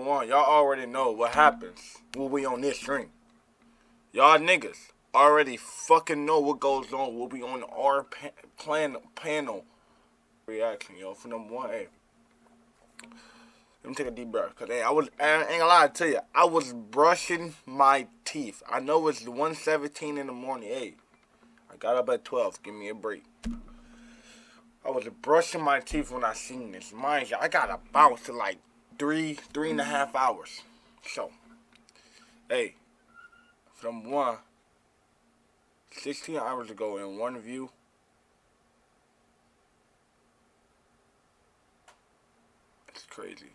one, y'all already know what happens when we on this stream. Y'all niggas already fucking know what goes on. We'll be on our panel reaction, yo. For number one, hey, let me take a deep breath, cause hey, I ain't gonna lie to you, I was brushing my teeth. I know it's 1:17 in the morning. Hey, I got up at 12. Give me a break. I was brushing my teeth when I seen this. Mind you, I gotta bounce to like 3.5 hours. So, hey, from 16 hours ago in one view, it's crazy.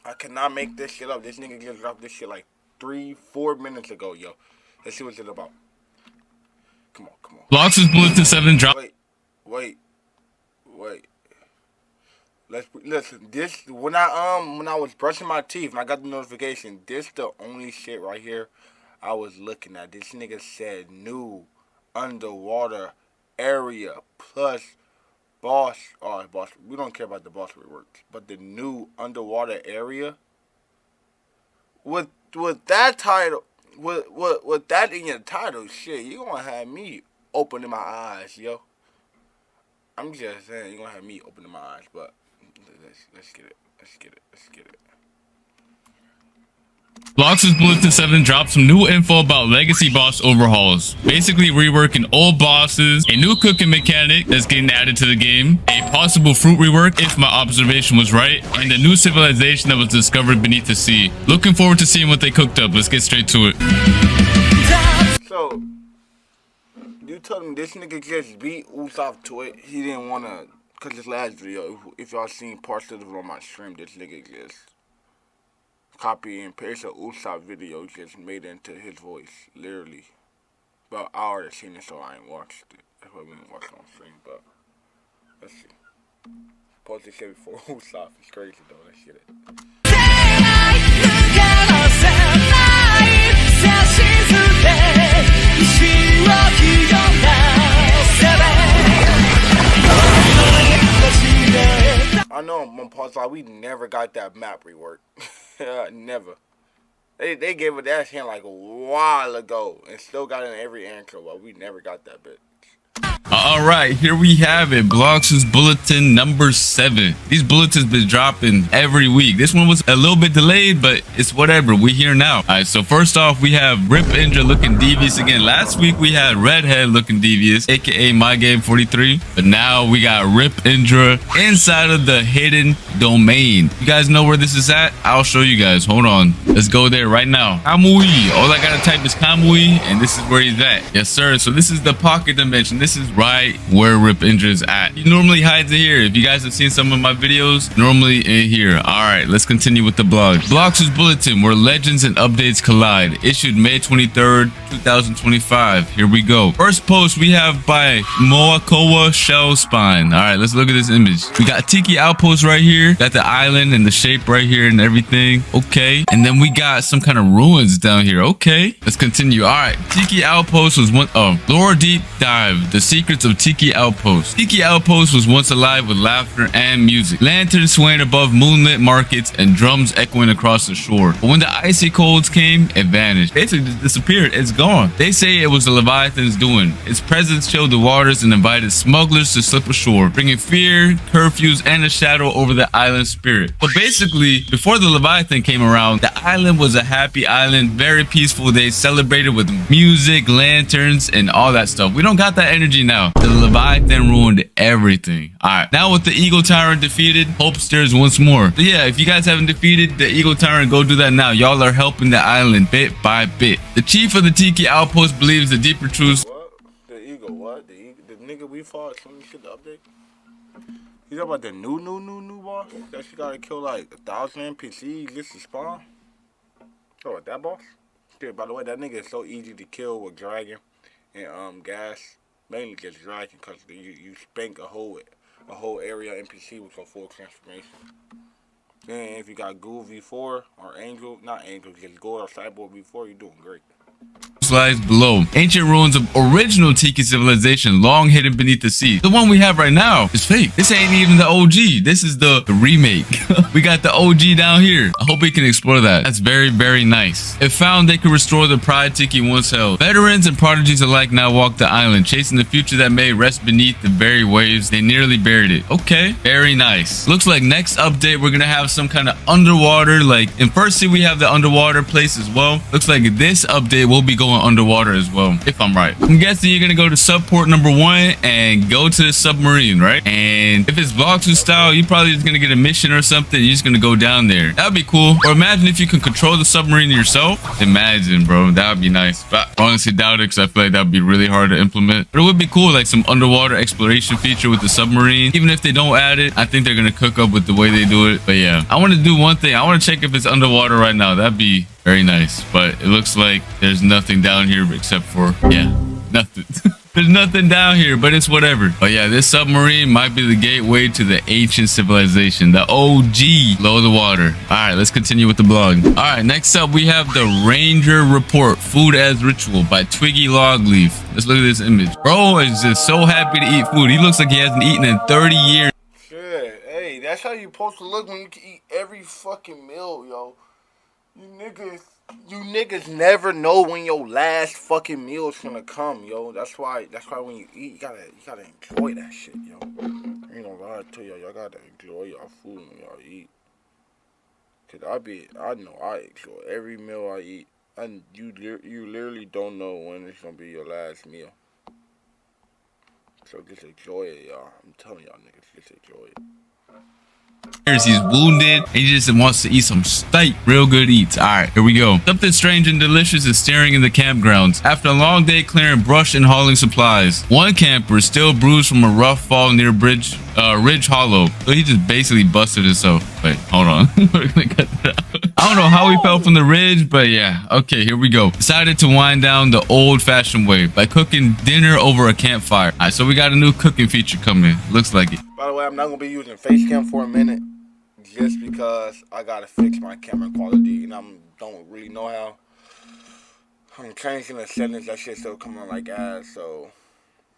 I cannot make this shit up. This nigga just dropped this shit like 3-4 minutes ago, yo. Let's see what it's about. Come on, come on. BloxFruits Bulletin 7 drop. Wait. Listen. This when I was brushing my teeth and I got the notification. This the only shit right here I was looking at. This nigga said new underwater area plus boss. Oh, boss. We don't care about the boss reworks, but the new underwater area with that title. With that in your title, shit, you gonna have me opening my eyes, yo. I'm just saying, you gonna have me opening my eyes, but let's get it. BloxFruits Bulletin 7 dropped some new info about legacy boss overhauls. Basically reworking old bosses, a new cooking mechanic that's getting added to the game, a possible fruit rework if my observation was right, and a new civilization that was discovered beneath the sea. Looking forward to seeing what they cooked up. Let's get straight to it. So, you told me this nigga just beat Usopp to it. He didn't wanna, cause this last video, if y'all seen parts of it on my stream, this nigga just copy and paste a Usopp video, just made it into his voice, literally. But I already seen it, so I ain't watched it. That's why we didn't watch it on stream, but let's see. Post this shit before Usopp. It's crazy though, let's get it. I know I'm on pause, like we never got that map rework. Never. They gave it that hint like a while ago and still got it in every intro, but we never got that bit. All right, here we have it. BloxFruits Bulletin number 7. These bulletins been dropping every week. This one was a little bit delayed, but it's whatever. We here now. All right, so first off, we have Rip Indra looking devious again. Last week we had Redhead looking devious, aka My Game 43, but now we got Rip Indra inside of the hidden domain. You guys know where this is at? I'll show you guys. Hold on. Let's go there right now. Kamui. All I gotta type is Kamui, and this is where he's at. Yes, sir. So this is the pocket dimension. This is right where Rip Indra is at. He normally hides in here. If you guys have seen some of my videos, normally in here. All right, let's continue with the blog. BloxFruits Bulletin, where legends and updates collide. Issued May 23rd, 2025. Here we go. First post we have by Moakoa Shell Spine. All right, let's look at this image. We got Tiki Outpost right here. Got the island and the shape right here and everything. Okay. And then we got some kind of ruins down here. Okay. Let's continue. All right. Tiki Outpost was one. Oh, Lore Deep Dive. The secrets of Tiki Outpost. Tiki Outpost was once alive with laughter and music. Lanterns swaying above moonlit markets and drums echoing across the shore. But when the icy colds came, it vanished. Basically just disappeared. It's gone. They say it was the Leviathan's doing. Its presence chilled the waters and invited smugglers to slip ashore, bringing fear, curfews, and a shadow over the island's spirit. But basically, before the Leviathan came around, the island was a happy island, very peaceful. They celebrated with music, lanterns, and all that stuff. We don't got that energy now. The Leviathan ruined everything. Alright, now with the Eagle Tyrant defeated, hope stirs once more. So yeah, if you guys haven't defeated the Eagle Tyrant, go do that now. Y'all are helping the island bit by bit. The chief of the Tiki Outpost believes the deeper truths. What? The Eagle, what? The nigga we fought, some shit the update? You talking about the new boss? That you gotta kill like 1,000 NPCs just to spawn? Oh, that boss? Yeah, by the way, that nigga is so easy to kill with dragon and gas. Mainly just dragon, cause you spank a whole area NPC with your full transformation. Then if you got Ghoul V4 or Angel, not Angel, just Gold or Cyborg V4, you're doing great. lies below. Ancient ruins of original Tiki civilization long hidden beneath the sea. The one we have right now is fake. This ain't even the OG. This is the remake. We got the OG down here. I hope we can explore that. That's very, very nice. It found they could restore the pride Tiki once held. Veterans and prodigies alike now walk the island, chasing the future that may rest beneath the very waves. They nearly buried it. Okay, very nice. Looks like next update we're gonna have some kind of underwater, like in First Sea we have the underwater place as well. Looks like this update will be going underwater as well, if I'm right. I'm guessing you're gonna go to subport number 1 and go to the submarine, right? And if it's BloxFruits style, you're probably just gonna get a mission or something. You're just gonna go down there. That'd be cool. Or imagine if you can control the submarine yourself. Imagine, bro. That would be nice. But I honestly doubt it because I feel like that would be really hard to implement. But it would be cool, like some underwater exploration feature with the submarine. Even if they don't add it, I think they're gonna cook up with the way they do it. But yeah, I want to do one thing. I want to check if it's underwater right now. That'd be very nice. But it looks like there's nothing down here except for, yeah, nothing. There's nothing down here, but it's whatever. But yeah, this submarine might be the gateway to the ancient civilization, the OG below the water. All right, let's continue with the blog. All right, next up we have the Ranger Report, Food as Ritual by Twiggy Logleaf. Let's look at this image. Bro is just so happy to eat food. He looks like he hasn't eaten in 30 years. Shit, hey, that's how you supposed to look when you can eat every fucking meal, yo. You niggas never know when your last fucking meal is gonna come, yo. That's why when you eat, you gotta enjoy that shit, yo. I ain't gonna lie to y'all gotta enjoy your food when y'all eat. Cause I know I enjoy every meal I eat, and you literally don't know when it's gonna be your last meal. So just enjoy it, y'all. I'm telling y'all niggas, just enjoy it. He's wounded and he just wants to eat some steak. Real good eats. All right, here we go. Something strange and delicious is staring in the campgrounds. After a long day clearing brush and hauling supplies, one camper is still bruised from a rough fall near Ridge Hollow. So he just basically busted himself. Wait, hold on. We're gonna cut that out. I don't know how he fell from the ridge, but yeah. Okay, here we go. Decided to wind down the old-fashioned way by cooking dinner over a campfire. All right, so we got a new cooking feature coming. Looks like it. By the way, I'm not gonna be using face cam for a minute, just because I gotta fix my camera quality, and I don't really know how. I'm changing the settings. That shit still coming on like ass. So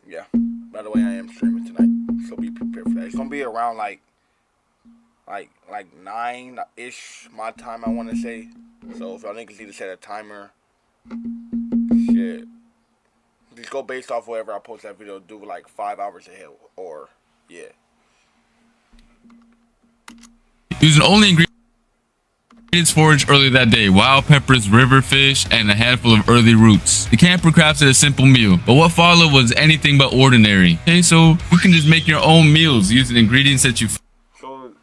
yeah. By the way, I am streaming tonight, so be prepared for that. It's gonna be around like 9-ish my time, I want to say. So if y'all niggas need to set a timer, shit, just go based off wherever I post that video. Do like 5 hours ahead, or yeah. Using only ingredients foraged earlier that day: wild peppers, river fish, and a handful of early roots. The camper crafted a simple meal, but what followed was anything but ordinary. Okay, so you can just make your own meals using ingredients that you. So,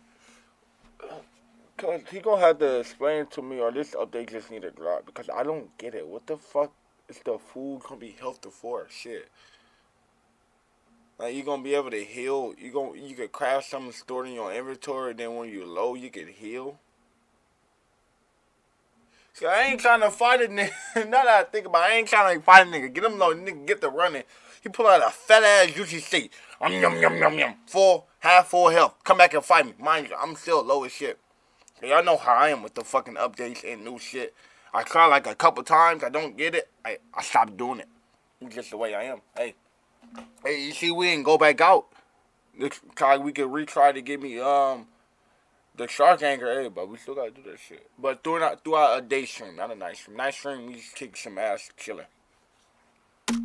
cause he gonna have to explain to me, or this update just need to drop, because I don't get it. What the fuck is the food gonna be healthy for? Shit. Like, you gonna be able to heal. You could craft something stored in your inventory, then when you're low, you could heal. See, I ain't trying to fight a nigga. Now that I think about it, I ain't trying to fight a nigga. Get him low, nigga, get the running. He pull out a fat ass juicy steak. Yum, yum, yum, yum. Half full health. Come back and fight me. Mind you, I'm still low as shit. Y'all know how I am with the fucking updates and new shit. I try like a couple times. I don't get it. I stop doing it. It's just the way I am. Hey, you see, we ain't go back out. We could retry to give me the shark anchor. Hey, but we still gotta do that shit. But throughout a day stream, not a night stream. Night stream, we just kick some ass, chilling.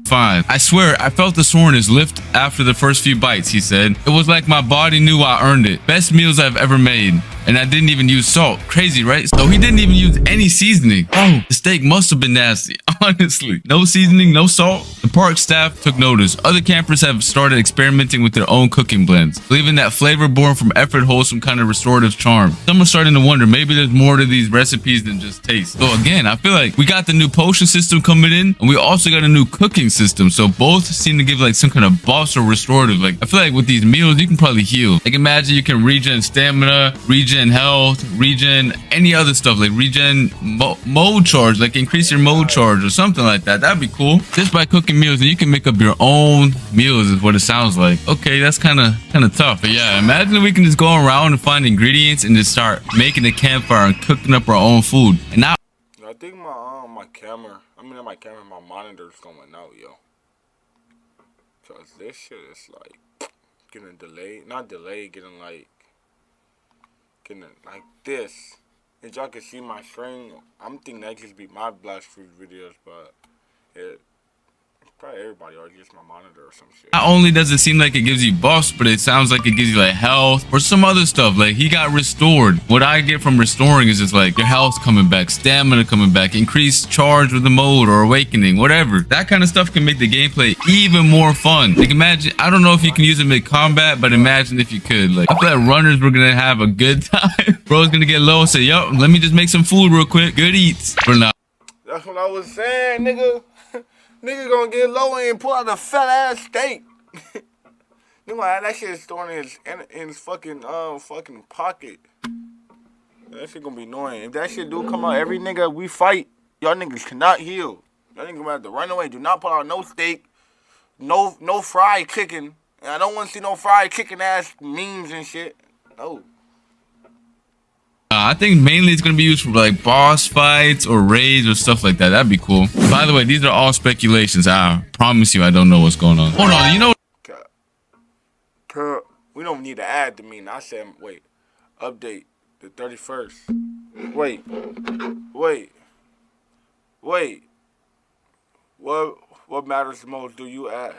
Fine. I swear, I felt the soreness lift after the first few bites, he said. It was like my body knew I earned it. Best meals I've ever made. And I didn't even use salt. Crazy, right? So he didn't even use any seasoning. Oh, the steak must have been nasty. Honestly. No seasoning, no salt. The park staff took notice. Other campers have started experimenting with their own cooking blends, believing that flavor born from effort holds some kind of restorative charm. Some are starting to wonder, maybe there's more to these recipes than just taste. So again, I feel like we got the new potion system coming in, and we also got a new cooking system. So both seem to give like some kind of boost or restorative. Like, I feel like with these meals, you can probably heal. Like, imagine you can regen stamina, regen health, regen any other stuff, like regen mode charge, like increase your mode charge or something like that. That'd be cool. Just by cooking meals, and you can make up your own meals is what it sounds like. Okay, that's kind of tough. But yeah, imagine we can just go around and find ingredients and just start making a campfire and cooking up our own food. And now I think my camera, my monitor's going out, yo. Cause this shit is like getting delayed, not delayed, getting like this. As y'all can see my screen, I'm thinking that just be my BloxFruits videos, but it's probably everybody, or just my monitor or some shit. Not only does it seem like it gives you buffs, but it sounds like it gives you like health or some other stuff. Like he got restored. What I get from restoring is just like your health coming back, stamina coming back, increased charge with the mode or awakening, whatever. That kind of stuff can make the gameplay even more fun. Like imagine, I don't know if you can use it mid-combat, but imagine if you could. Like I feel like runners were gonna have a good time. Bro's gonna get low and say, yo, let me just make some food real quick. Good eats. But nah. That's what I was saying, nigga. Nigga gonna get low and pull out a fat ass steak. Nigga gonna have that shit stored in his fucking pocket. That shit gonna be annoying. If that shit do come out, every nigga we fight, y'all niggas cannot heal. Y'all niggas gonna have to run away. Do not pull out no steak, no fried chicken. And I don't want to see no fried chicken ass memes and shit. No. I think mainly it's going to be used for like boss fights or raids or stuff like that. That'd be cool. By the way, these are all speculations. I promise you I don't know what's going on. Hold on, you know. We don't need to add the mean. I said, wait, update the 31st. Wait. What matters most do you add?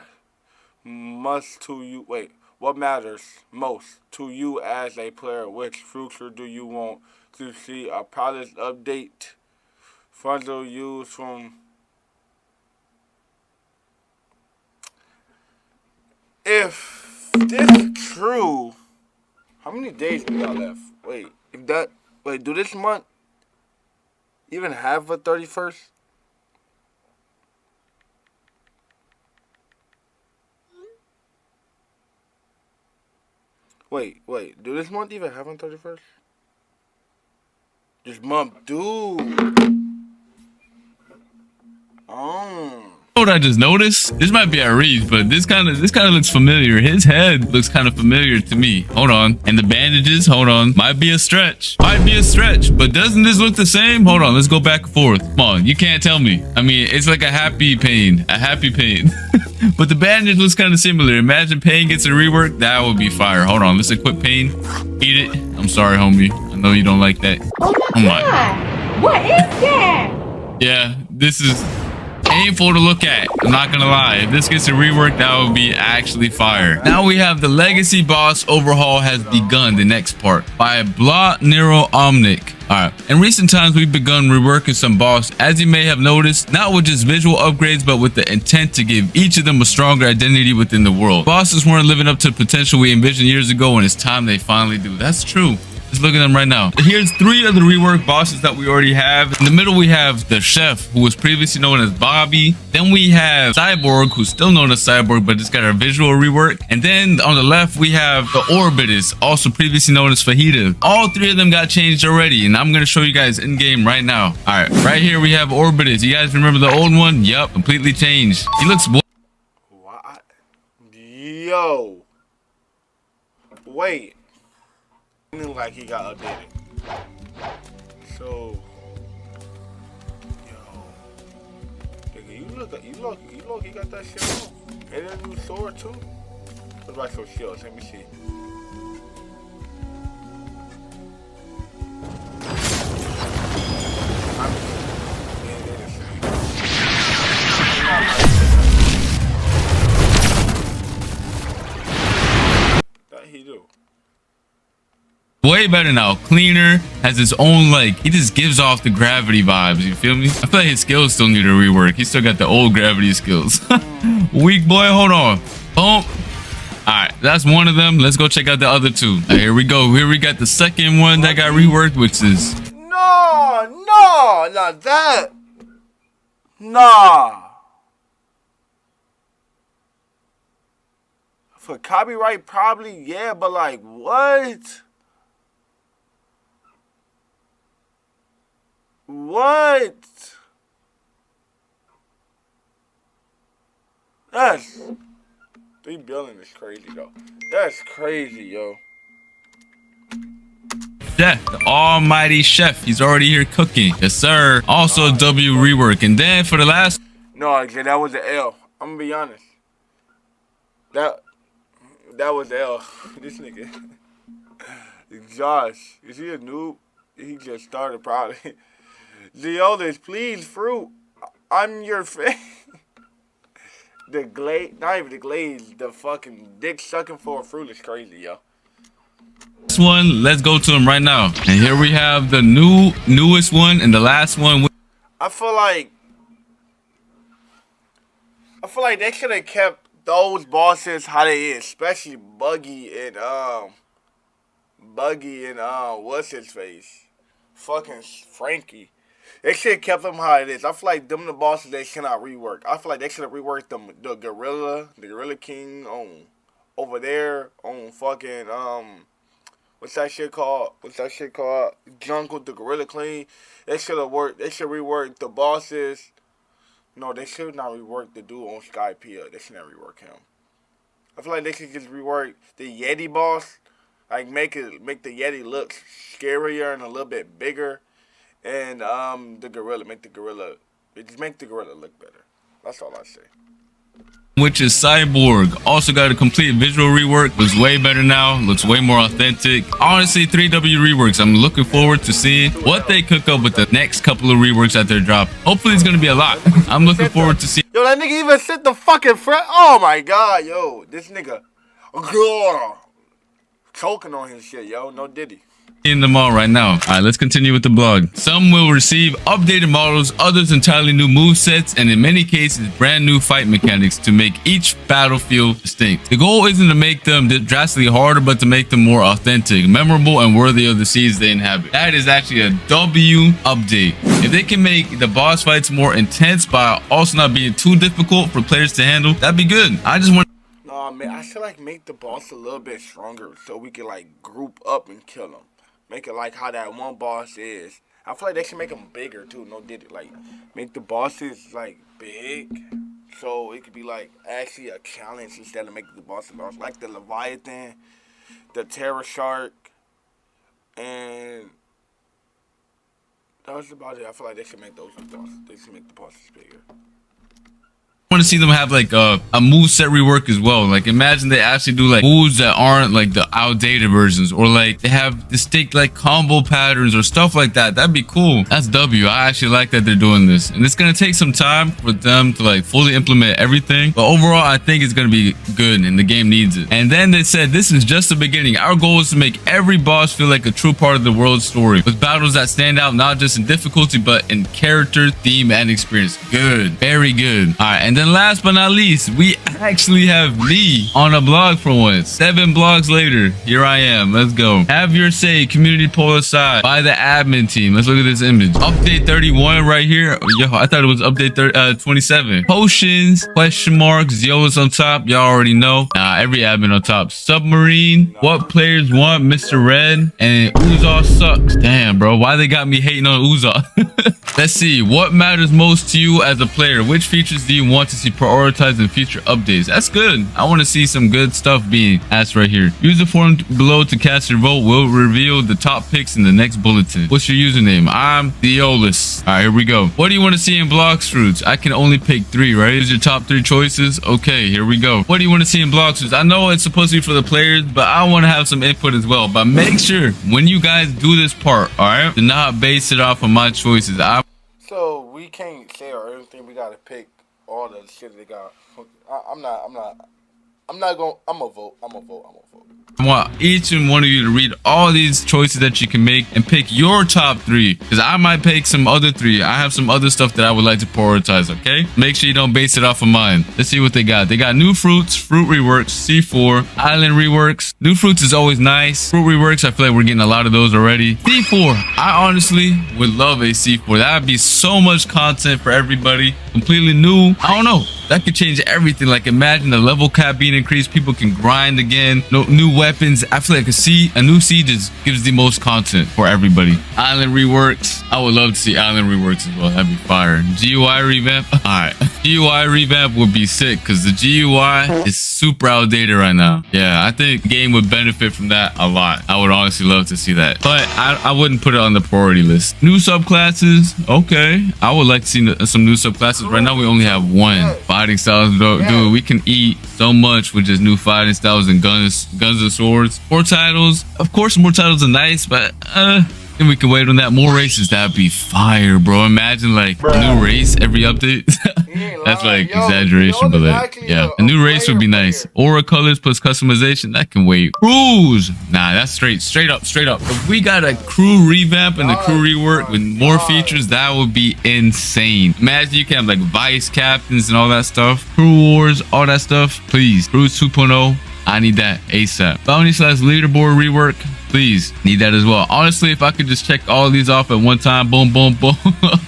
What matters most to you as a player? Which feature do you want to see a pilot update? Funds will use from. If this is true, how many days we got left? Do this month even have a 31st? Wait, do this month even have on 31st? This month, dude. What I just noticed? This might be Reeves, but this kind of looks familiar. His head looks kind of familiar to me. Hold on. And the bandages, hold on. Might be a stretch. But doesn't this look the same? Hold on, let's go back and forth. Come on, you can't tell me. I mean, it's like a happy pain. But the bandage looks kind of similar. Imagine Pain gets a rework. That would be fire. Hold on, let's equip Pain. Eat it. I'm sorry, homie. I know you don't like that. Oh my God. What is that? Yeah, this is painful to look at. I'm not gonna lie. If this gets a rework, that would be actually fire. Now we have the legacy boss overhaul has begun, the next part, by BloxFruits. Alright, in recent times we've begun reworking some boss, as you may have noticed, not with just visual upgrades, but with the intent to give each of them a stronger identity within the world. Bosses weren't living up to the potential we envisioned years ago, and it's time they finally do. That's true. Let's look at them right now. Here's 3 of the rework bosses that we already have. In the middle, we have the Chef, who was previously known as Bobby. Then we have Cyborg, who's still known as Cyborg, but just got a visual rework. And then on the left, we have the Orbitus, also previously known as Fajita. All 3 of them got changed already, and I'm going to show you guys in game right now. All right, right here, we have Orbitus. You guys remember the old one? Yup, completely changed. He looks... What? Yo. Wait. It look like he got updated. So, nigga, you look, he got that shit on. And a new sword too. What about some shields? Let me see. That he do. Way better now. Cleaner, has his own, like, he just gives off the gravity vibes, you feel me? I feel like his skills still need a rework. He still got the old gravity skills. Weak boy, hold on. Boom. Alright, that's one of them. Let's go check out the other 2. Right, here we go. Here we got the second one that got reworked, which is... No, not that. Nah. For copyright, probably, yeah, but like, what? What? That's 3 billion is crazy though. That's crazy, yo. chef, the almighty chef. He's already here cooking. Yes, sir. Also, W rework. And then for the last... No, actually, that was an L. I'm gonna be honest. That was the L. This nigga. Josh, is he a noob? He just started probably. Zeolis, please, fruit. I'm your fan. The glaze, not even the glaze, the fucking dick sucking for a fruit is crazy, yo. This one, let's go to him right now. And here we have the newest one and the last one. I feel like they should have kept those bosses how they is, especially Buggy and what's his face, fucking Frankie. They should have kept them how it is. I feel like them the bosses they cannot rework. I feel like they should have reworked them, the Gorilla King on over there on fucking what's that shit called? Jungle, the Gorilla King. They should rework the bosses. No, they should not rework the dude on Skypiea. They should not rework him. I feel like they should just rework the Yeti boss. Like make the Yeti look scarier and a little bit bigger. And the gorilla, make the gorilla look better. That's all I say. Which is Cyborg. Also got a complete visual rework. Looks way better now. Looks way more authentic. Honestly, 3W reworks. I'm looking forward to seeing what they cook up with the next couple of reworks that they're dropping. Hopefully it's gonna be a lot. I'm looking forward to see. Yo, that nigga even set the fucking front. Oh my god, yo, this nigga, choking on his shit, yo. No Diddy. In them all right now. All right, let's continue with the blog. Some will receive updated models, others entirely new movesets, and in many cases brand new fight mechanics to make each battlefield distinct. The goal isn't to make them drastically harder, but to make them more authentic, memorable, and worthy of the seas they inhabit. That is actually a W update. If they can make the boss fights more intense by also not being too difficult for players to handle, that'd be good. I just want... No, man, I should like make the boss a little bit stronger so we can like group up and kill them. Make it like how that one boss is. I feel like they should make them bigger too. No did it like make the bosses like big, so it could be like actually a challenge instead of making the bosses large. Like the Leviathan, the Terror Shark, and that was about it. I feel like they should make those bosses. They should make the bosses bigger. I want to see them have like a moveset rework as well. Like imagine they actually do like moves that aren't like the outdated versions, or like they have distinct like combo patterns or stuff like that. That'd be cool. That's W. I actually like that they're doing this, and it's gonna take some time for them to like fully implement everything, but overall I think it's gonna be good and the game needs it. And then they said this is just the beginning. Our goal is to make every boss feel like a true part of the world's story, with battles that stand out not just in difficulty but in character, theme, and experience. Good, very good. All right, and then last but not least, we actually have Lee on a blog for once. 7 blogs later, here I am. Let's go. Have your say, community poll aside by the admin team. Let's look at this image. Update 31 right here. Yo, I thought it was update 27. Potions, question marks, Zeolis on top. Y'all already know. Every admin on top. Submarine, what players want, Mr. Red, and Uzal sucks. Damn, bro. Why they got me hating on Uzal? Let's see. What matters most to you as a player? Which features do you want to see prioritized in future updates? That's good. I want to see some good stuff being asked right here. Use the form below to cast your vote. We'll reveal the top picks in the next bulletin. What's your username? I'm Theolis. All right, here we go. What do you want to see in BloxFruits? I can only pick 3, right? Here's your top 3 choices. Okay, here we go. What do you want to see in BloxFruits? I know it's supposed to be for the players, but I want to have some input as well. But make sure when you guys do this part, all right, do not base it off of my choices. So we can't say or everything. We gotta pick all the shit they got. I'm gonna vote. I want each and one of you to read all these choices that you can make and pick your top 3, because I might pick some other 3. I have some other stuff that I would like to prioritize. Okay, make sure you don't base it off of mine. Let's see what they got. They got new fruits, fruit reworks, C4, island reworks. New fruits is always nice. Fruit reworks, I feel like we're getting a lot of those already. C4, I honestly would love a C4. That would be so much content for everybody. Completely new. I don't know, that could change everything. Like imagine the level cap being increased, people can grind again, no new weapons. I feel like a new C just gives the most content for everybody. Island reworks, I would love to see island reworks as well. That'd be fire. GUI revamp. All right. GUI revamp would be sick because the GUI is super outdated right now. Yeah, I think the game would benefit from that a lot. I would honestly love to see that, but I wouldn't put it on the priority list. New subclasses, okay. I would like to see some new subclasses. Right now we only have one. Fighting styles, dude. We can eat so much with just new fighting styles and guns and swords. More titles, of course. More titles are nice, but and we can wait on that. More races, that'd be fire, bro. Imagine like a new race every update. That's like exaggeration, but like, yeah, a new race would be nice. Aura colors plus customization, that can wait. Crews, nah, that's straight up. If we got a crew revamp and a crew rework with more features, that would be insane. Imagine you can have like vice captains and all that stuff, crew wars, all that stuff. Please, Crews 2.0. I need that ASAP. Bounty / leaderboard rework, please, need that as well. Honestly, if I could just check all these off at one time, boom, boom, boom.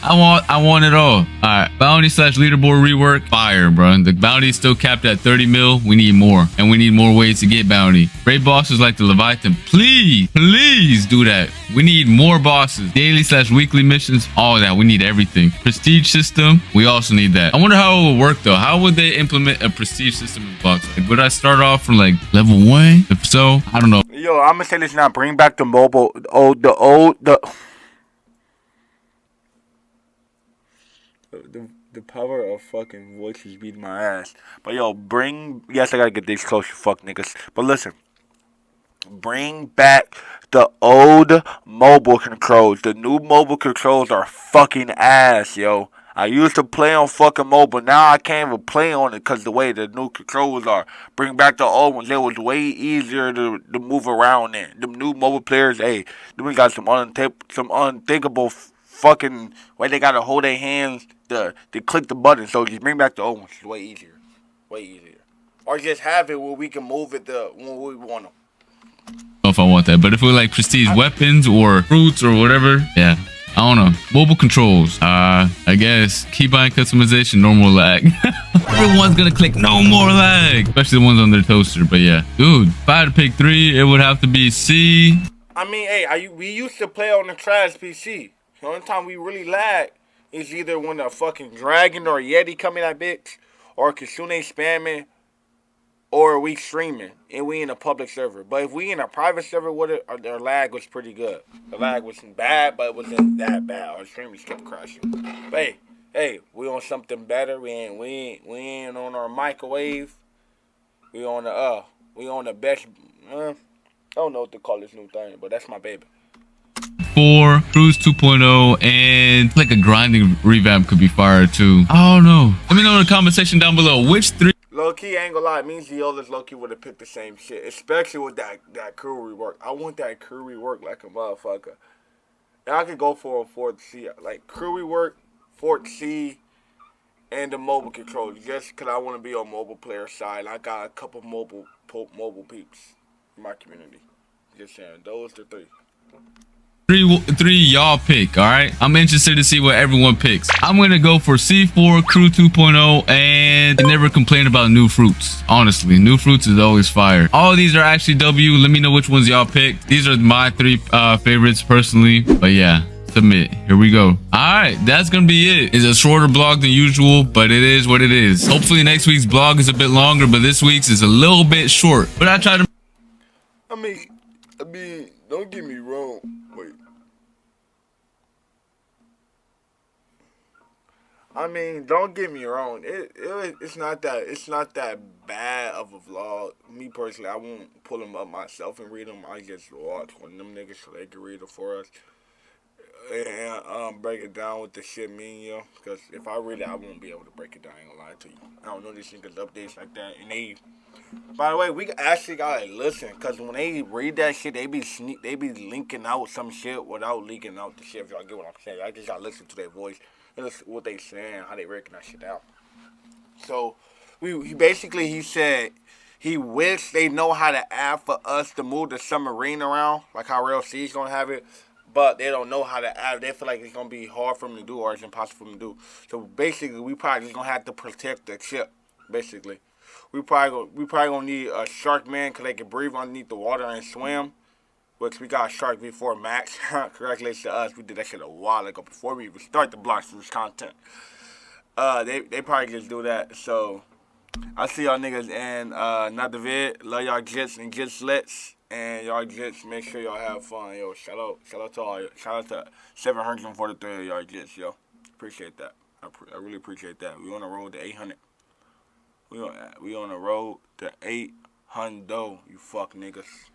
I want it all. All right, bounty / leaderboard rework, fire, bro. The bounty is still capped at 30 mil. We need more, and we need more ways to get bounty. Raid bosses like the Leviathan, please do that. We need more bosses. Daily / weekly missions, all that. We need everything. Prestige system, we also need that. I wonder how it would work though. How would they implement a prestige system in Blox? Like, would I start off from like level 1? If so, I don't know. Yo, I'm gonna say this now. Bring back the mobile. The power of fucking voices beating my ass. But yo, yes, I gotta get this close, you fuck niggas. But listen, bring back the old mobile controls. The new mobile controls are fucking ass, yo. I used to play on fucking mobile. Now I can't even play on it because the way the new controls are. Bring back the old ones. It was way easier to move around in. The new mobile players, hey, we got some unthinkable fucking way they gotta hold their hands to click the button. So just bring back the old ones. It's way easier. Or just have it where we can move it when we want them. I don't know if I want that, but if we like prestige weapons or fruits or whatever, yeah. I don't know. Mobile controls. I guess keybind customization, normal lag. Everyone's gonna click no more lag, especially the ones on their toaster. But yeah, dude, if I had to pick 3, it would have to be C. I mean, hey, we used to play on the trash PC. The only time we really lag is either when a fucking dragon or a yeti come in that bitch, or Kitsune spamming, or we streaming and we in a public server. But if we in a private server, their lag was pretty good. The lag wasn't bad, but it wasn't that bad. Our stream just kept crashing. But hey, we on something better. We ain't on our microwave. We on the best. I don't know what to call this new thing, but that's my baby. 4, Crews 2.0, and like a grinding revamp could be fire too. I don't know. Let me know in the comment section down below which 3. Low key, I ain't gonna lie, me and Ziolas low key would have picked the same shit, especially with that crew rework. I want that crew rework like a motherfucker. And I could go for a Fort C, like crew rework, Fort C, and the mobile controls, just because I want to be on mobile player side. I got a couple mobile peeps in my community. Just saying, those are 3. 3 y'all pick, all right? I'm interested to see what everyone picks. I'm gonna go for C4, Crew 2.0, and I never complain about new fruits. Honestly, new fruits is always fire. All of these are actually W. Let me know which ones y'all picked. These are my 3 favorites personally. But yeah, submit. Here we go. All right, that's gonna be it. It's a shorter blog than usual, but it is what it is. Hopefully next week's blog is a bit longer, but this week's is a little bit short. But I try to. I mean, don't get me wrong. Wait. I mean, don't get me wrong. It's not that bad of a vlog. Me personally, I won't pull them up myself and read them. I just watch one of them niggas so they can read it for us and break it down with the shit mean, yo. Because if I read it, I won't be able to break it down. I ain't gonna lie to you. I don't know these niggas updates like that. And they, by the way, we actually gotta listen. Because when they read that shit, they be linking out some shit without leaking out the shit. If y'all get what I'm saying, I just gotta listen to their voice. That's what they saying, how they breaking that shit out. So, he said he wished they know how to add for us to move the submarine around, like how Rail C is gonna have it, but they don't know how to add. They feel like it's gonna be hard for them to do or it's impossible for them to do. So basically, we probably just gonna have to protect the ship. Basically, we probably gonna need a shark man because they can breathe underneath the water and swim. Which we got Shark V4 Max. Congratulations to us. We did that shit a while ago before we even start the BloxFruits content. They probably just do that. So I see y'all niggas in another vid. Love y'all jits and jits lets. And y'all jits, make sure y'all have fun, yo. Shout out to all y'all. Shout out to 743 of y'all jits, yo. Appreciate that. I really appreciate that. We on the road to 800. We on the road to 800, you fuck niggas.